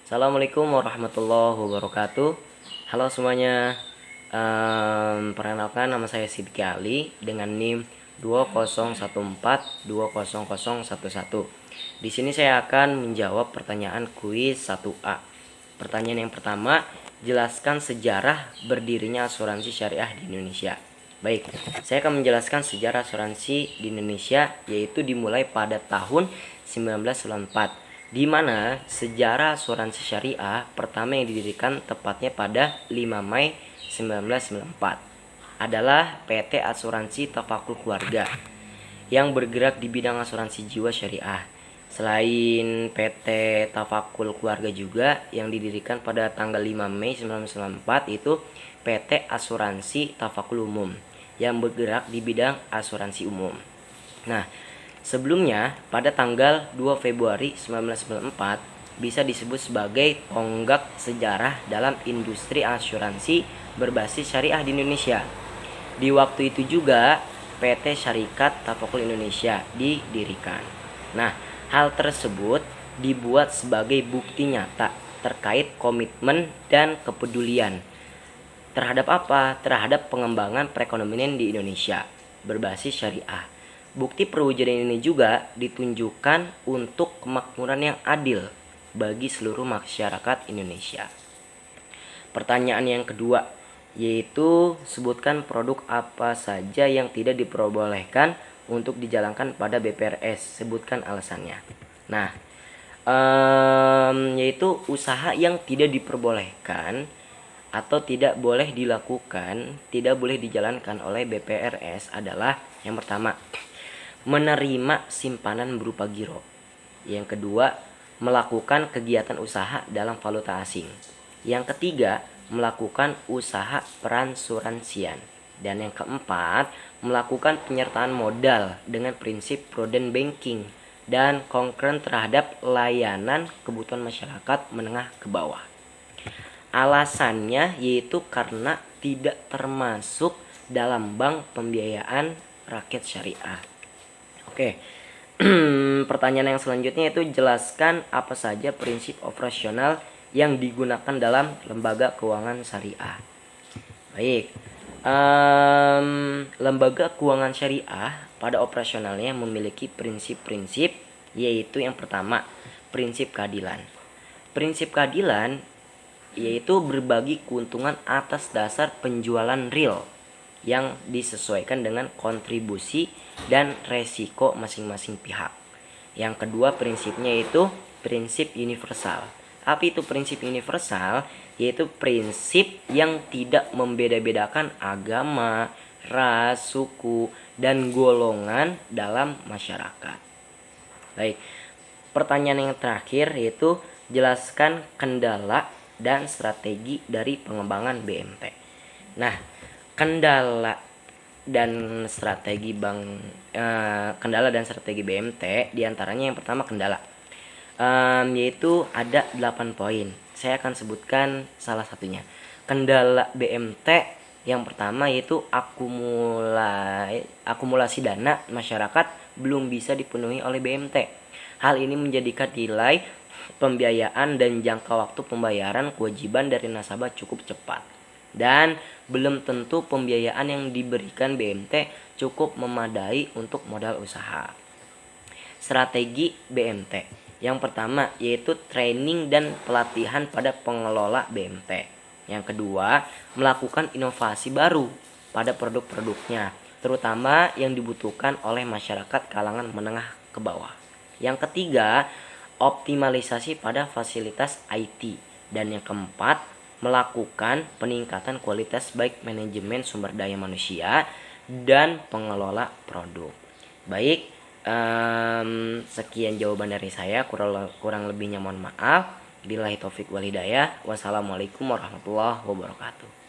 Assalamualaikum warahmatullahi wabarakatuh. Halo semuanya. Perkenalkan, nama saya Sidki Ali dengan NIM 2014200011. Di sini saya akan menjawab pertanyaan kuis 1A. Pertanyaan yang pertama, jelaskan sejarah berdirinya asuransi syariah di Indonesia. Baik, saya akan menjelaskan sejarah asuransi di Indonesia, yaitu dimulai pada tahun 1994, di mana sejarah asuransi syariah pertama yang didirikan tepatnya pada 5 Mei 1994 adalah PT Asuransi Tafakul Keluarga yang bergerak di bidang asuransi jiwa syariah. Selain PT Tafakul Keluarga juga yang didirikan pada tanggal 5 Mei 1994 itu PT Asuransi Tafakul Umum yang bergerak di bidang asuransi umum. Nah, sebelumnya, pada tanggal 2 Februari 1994 bisa disebut sebagai tonggak sejarah dalam industri asuransi berbasis syariah di Indonesia. Di waktu itu juga PT Syarikat Tafakul Indonesia didirikan. Nah, hal tersebut dibuat sebagai bukti nyata terkait komitmen dan kepedulian terhadap apa? Terhadap pengembangan perekonomian di Indonesia berbasis syariah. Bukti perwujudan ini juga ditunjukkan untuk kemakmuran yang adil bagi seluruh masyarakat Indonesia. Pertanyaan yang kedua, yaitu sebutkan produk apa saja yang tidak diperbolehkan untuk dijalankan pada BPRS. Sebutkan alasannya. Nah, yaitu usaha yang tidak diperbolehkan atau tidak boleh dilakukan, tidak boleh dijalankan oleh BPRS adalah yang pertama, menerima simpanan berupa giro. Yang kedua, melakukan kegiatan usaha dalam valuta asing. Yang ketiga, melakukan usaha peransuransian. Dan yang keempat, melakukan penyertaan modal dengan prinsip prudent banking dan konkret terhadap layanan kebutuhan masyarakat menengah ke bawah. Alasannya yaitu karena tidak termasuk dalam bank pembiayaan rakyat syariah. Oke. Pertanyaan yang selanjutnya itu jelaskan apa saja prinsip operasional yang digunakan dalam lembaga keuangan syariah. Baik. Lembaga keuangan syariah pada operasionalnya memiliki prinsip-prinsip, yaitu yang pertama, prinsip keadilan. Prinsip keadilan yaitu berbagi keuntungan atas dasar penjualan real yang disesuaikan dengan kontribusi dan resiko masing-masing pihak. Yang kedua prinsipnya itu prinsip universal. Apa itu prinsip universal? Yaitu prinsip yang tidak membeda-bedakan agama, ras, suku, dan golongan dalam masyarakat. Baik, pertanyaan yang terakhir yaitu jelaskan kendala dan strategi dari pengembangan BMT. Nah, kendala dan strategi BMT diantaranya yang pertama kendala, yaitu ada 8 poin. Saya akan sebutkan salah satunya. Kendala BMT yang pertama yaitu akumulasi dana masyarakat belum bisa dipenuhi oleh BMT. Hal ini menjadikan nilai pembiayaan dan jangka waktu pembayaran kewajiban dari nasabah cukup cepat, dan belum tentu pembiayaan yang diberikan BMT cukup memadai untuk modal usaha. Strategi BMT yang pertama yaitu training dan pelatihan pada pengelola BMT. Yang kedua, melakukan inovasi baru pada produk-produknya, terutama yang dibutuhkan oleh masyarakat kalangan menengah ke bawah. Yang ketiga, optimalisasi pada fasilitas IT. Dan yang keempat, melakukan peningkatan kualitas baik manajemen sumber daya manusia dan pengelola produk. Baik, sekian jawaban dari saya, kurang lebihnya mohon maaf. Billahi taufik wal hidayah. Wassalamualaikum warahmatullahi wabarakatuh.